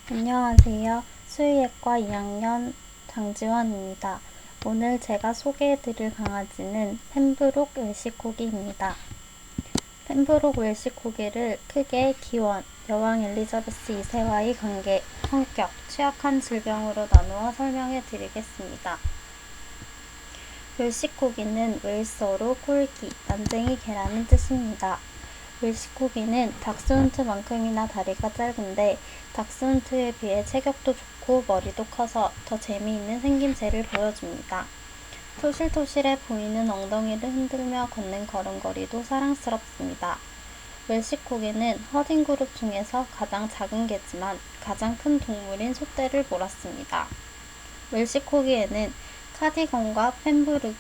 안녕하세요. 수의학과 2학년 장지원입니다. 오늘 제가 소개해드릴 강아지는 펜브룩 웰시코기입니다. 펜브룩 웰시코기를 크게 기원, 여왕 엘리자베스 2세와의 관계, 성격, 취약한 질병으로 나누어 설명해 드리겠습니다. 웰시코기는 웰스어로 콜기, 난쟁이 개라는 뜻입니다. 웰시코기는 닥스훈트만큼이나 다리가 짧은데 닥스훈트에 비해 체격도 좋고 머리도 커서 더 재미있는 생김새를 보여줍니다. 토실토실해 보이는 엉덩이를 흔들며 걷는 걸음걸이도 사랑스럽습니다. 웰시코기는 허딩 그룹 중에서 가장 작은 개지만 가장 큰 동물인 소떼를 몰았습니다. 웰시코기에는 카디건과 펜브룩이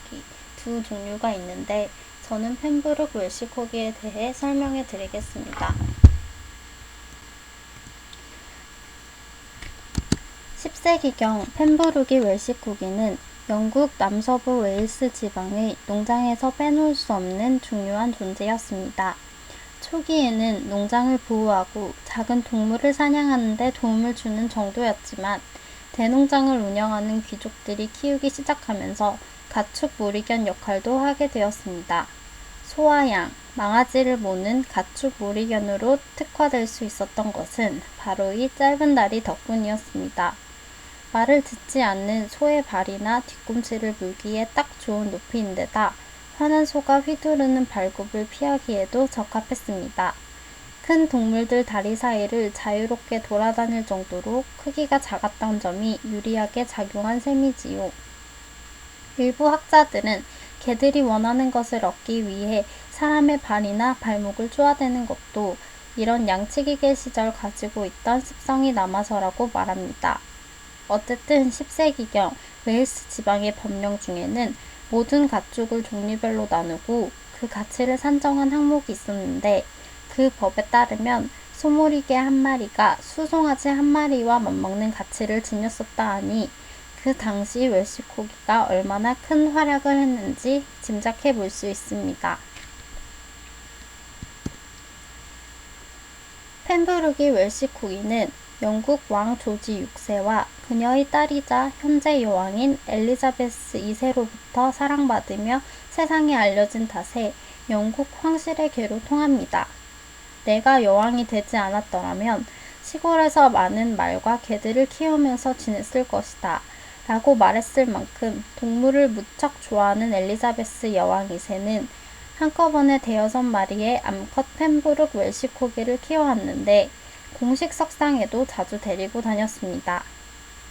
두 종류가 있는데 저는 펜브룩 웰시코기에 대해 설명해 드리겠습니다. 10세기경 펜브룩이 웰시코기는 영국 남서부 웨일스 지방의 농장에서 빼놓을 수 없는 중요한 존재였습니다. 초기에는 농장을 보호하고 작은 동물을 사냥하는 데 도움을 주는 정도였지만 대농장을 운영하는 귀족들이 키우기 시작하면서 가축 모리견 역할도 하게 되었습니다. 소와 양, 망아지를 모는 가축 모리견으로 특화될 수 있었던 것은 바로 이 짧은 다리 덕분이었습니다. 말을 듣지 않는 소의 발이나 뒤꿈치를 물기에 딱 좋은 높이인데다 화난 소가 휘두르는 발굽을 피하기에도 적합했습니다. 큰 동물들 다리 사이를 자유롭게 돌아다닐 정도로 크기가 작았던 점이 유리하게 작용한 셈이지요. 일부 학자들은 개들이 원하는 것을 얻기 위해 사람의 발이나 발목을 쪼아대는 것도 이런 양치기계 시절 가지고 있던 습성이 남아서라고 말합니다. 어쨌든 10세기경 웨일스 지방의 법령 중에는 모든 가축을 종류별로 나누고 그 가치를 산정한 항목이 있었는데 그 법에 따르면 소몰이개 한 마리가 수송아지 한 마리와 맞먹는 가치를 지녔었다 하니 그 당시 웰시코기가 얼마나 큰 활약을 했는지 짐작해 볼 수 있습니다. 펜브룩이 웰시코기는 영국 왕 조지 6세와 그녀의 딸이자 현재 여왕인 엘리자베스 2세로부터 사랑받으며 세상에 알려진 탓에 영국 황실의 괴로 통합니다. 내가 여왕이 되지 않았더라면 시골에서 많은 말과 개들을 키우면서 지냈을 것이다 라고 말했을 만큼 동물을 무척 좋아하는 엘리자베스 여왕 2세는 한꺼번에 5마리의 암컷 펜브룩 웰시코기를 키워왔는데 공식 석상에도 자주 데리고 다녔습니다.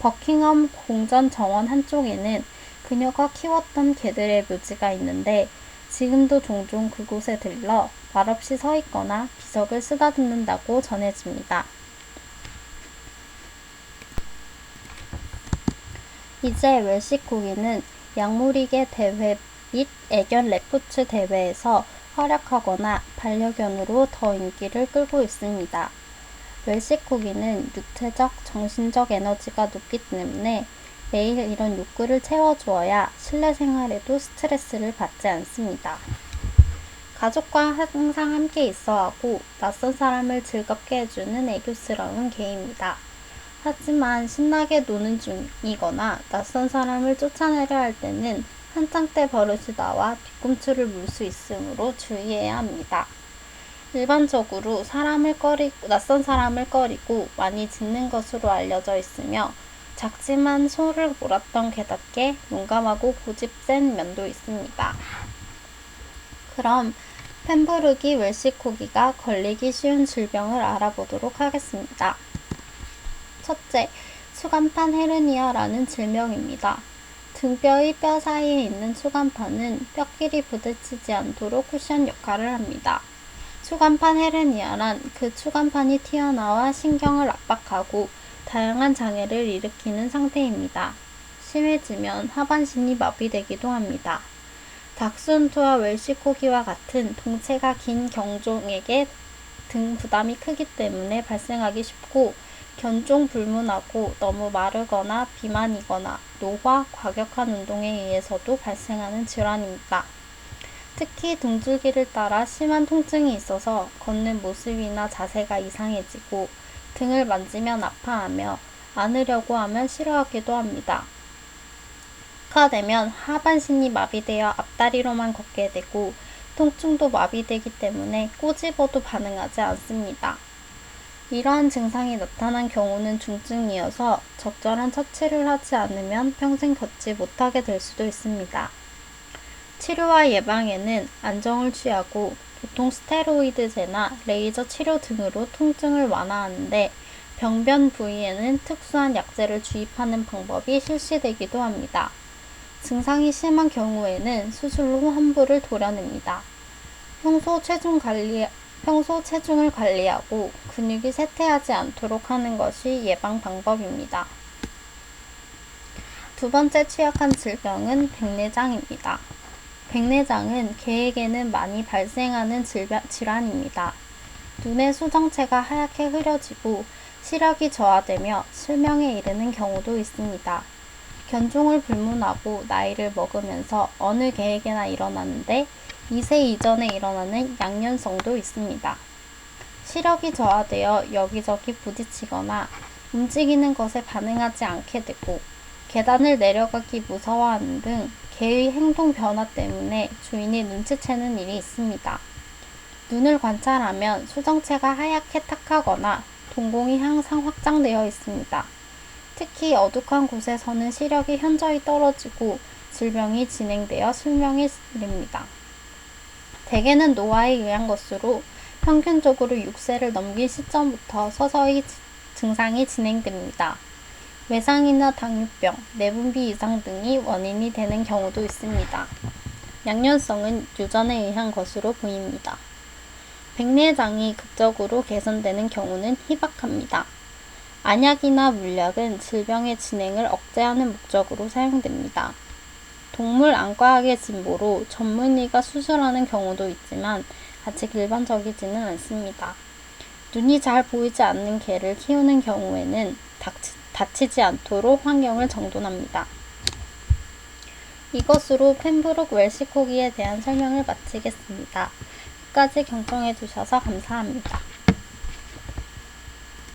버킹엄 궁전 정원 한쪽에는 그녀가 키웠던 개들의 묘지가 있는데 지금도 종종 그곳에 들러 말없이 서 있거나 비석을 쓰다듬는다고 전해집니다. 이제 웰시코기는 양무리개 대회 및 애견 레포츠 대회에서 활약하거나 반려견으로 더 인기를 끌고 있습니다. 웰시코기는 육체적, 정신적 에너지가 높기 때문에 매일 이런 욕구를 채워주어야 실내 생활에도 스트레스를 받지 않습니다. 가족과 항상 함께 있어야 하고 낯선 사람을 즐겁게 해주는 애교스러운 개입니다. 하지만 신나게 노는 중이거나 낯선 사람을 쫓아내려 할 때는 한창 때 버릇이 나와 뒤꿈치를 물 수 있으므로 주의해야 합니다. 일반적으로 낯선 사람을 꺼리고 많이 짖는 것으로 알려져 있으며 작지만 소를 몰았던 개답게 용감하고 고집센 면도 있습니다. 그럼 펜브룩이 웰시코기가 걸리기 쉬운 질병을 알아보도록 하겠습니다. 첫째, 수간판 헤르니아라는 질병입니다. 등뼈의 뼈 사이에 있는 수간판은 뼈끼리 부딪히지 않도록 쿠션 역할을 합니다. 추간판 헤르니아란 그 추간판이 튀어나와 신경을 압박하고 다양한 장애를 일으키는 상태입니다. 심해지면 하반신이 마비되기도 합니다. 닥스훈트와 웰시코기와 같은 동체가 긴 경종에게 등 부담이 크기 때문에 발생하기 쉽고 견종 불문하고 너무 마르거나 비만이거나 노화, 과격한 운동에 의해서도 발생하는 질환입니다. 특히 등줄기를 따라 심한 통증이 있어서 걷는 모습이나 자세가 이상해지고 등을 만지면 아파하며 안으려고 하면 싫어하기도 합니다. 가 되면 하반신이 마비되어 앞다리로만 걷게 되고 통증도 마비되기 때문에 꼬집어도 반응하지 않습니다. 이러한 증상이 나타난 경우는 중증이어서 적절한 처치를 하지 않으면 평생 걷지 못하게 될 수도 있습니다. 치료와 예방에는 안정을 취하고 보통 스테로이드제나 레이저 치료 등으로 통증을 완화하는데 병변 부위에는 특수한 약제를 주입하는 방법이 실시되기도 합니다. 증상이 심한 경우에는 수술로 환부를 도려냅니다. 평소 체중을 관리하고 근육이 쇠퇴하지 않도록 하는 것이 예방 방법입니다. 두 번째 취약한 질병은 백내장입니다. 백내장은 개에게는 많이 발생하는 질환입니다. 눈의 수정체가 하얗게 흐려지고 시력이 저하되며 실명에 이르는 경우도 있습니다. 견종을 불문하고 나이를 먹으면서 어느 개에게나 일어나는데 2세 이전에 일어나는 양년성도 있습니다. 시력이 저하되어 여기저기 부딪히거나 움직이는 것에 반응하지 않게 되고 계단을 내려가기 무서워하는 등 개의 행동 변화 때문에 주인이 눈치채는 일이 있습니다. 눈을 관찰하면 수정체가 하얗게 탁하거나 동공이 항상 확장되어 있습니다. 특히 어둑한 곳에서는 시력이 현저히 떨어지고 질병이 진행되어 실명에 이릅니다. 대개는 노화에 의한 것으로 평균적으로 6세를 넘긴 시점부터 서서히 증상이 진행됩니다. 외상이나 당뇨병, 내분비 이상 등이 원인이 되는 경우도 있습니다. 양면성은 유전에 의한 것으로 보입니다. 백내장이 극적으로 개선되는 경우는 희박합니다. 안약이나 물약은 질병의 진행을 억제하는 목적으로 사용됩니다. 동물 안과학의 진보로 전문의가 수술하는 경우도 있지만 아직 일반적이지는 않습니다. 눈이 잘 보이지 않는 개를 키우는 경우에는 다치지 않도록 환경을 정돈합니다. 이것으로 펜브룩 웰시코기에 대한 설명을 마치겠습니다. 끝까지 경청해 주셔서 감사합니다.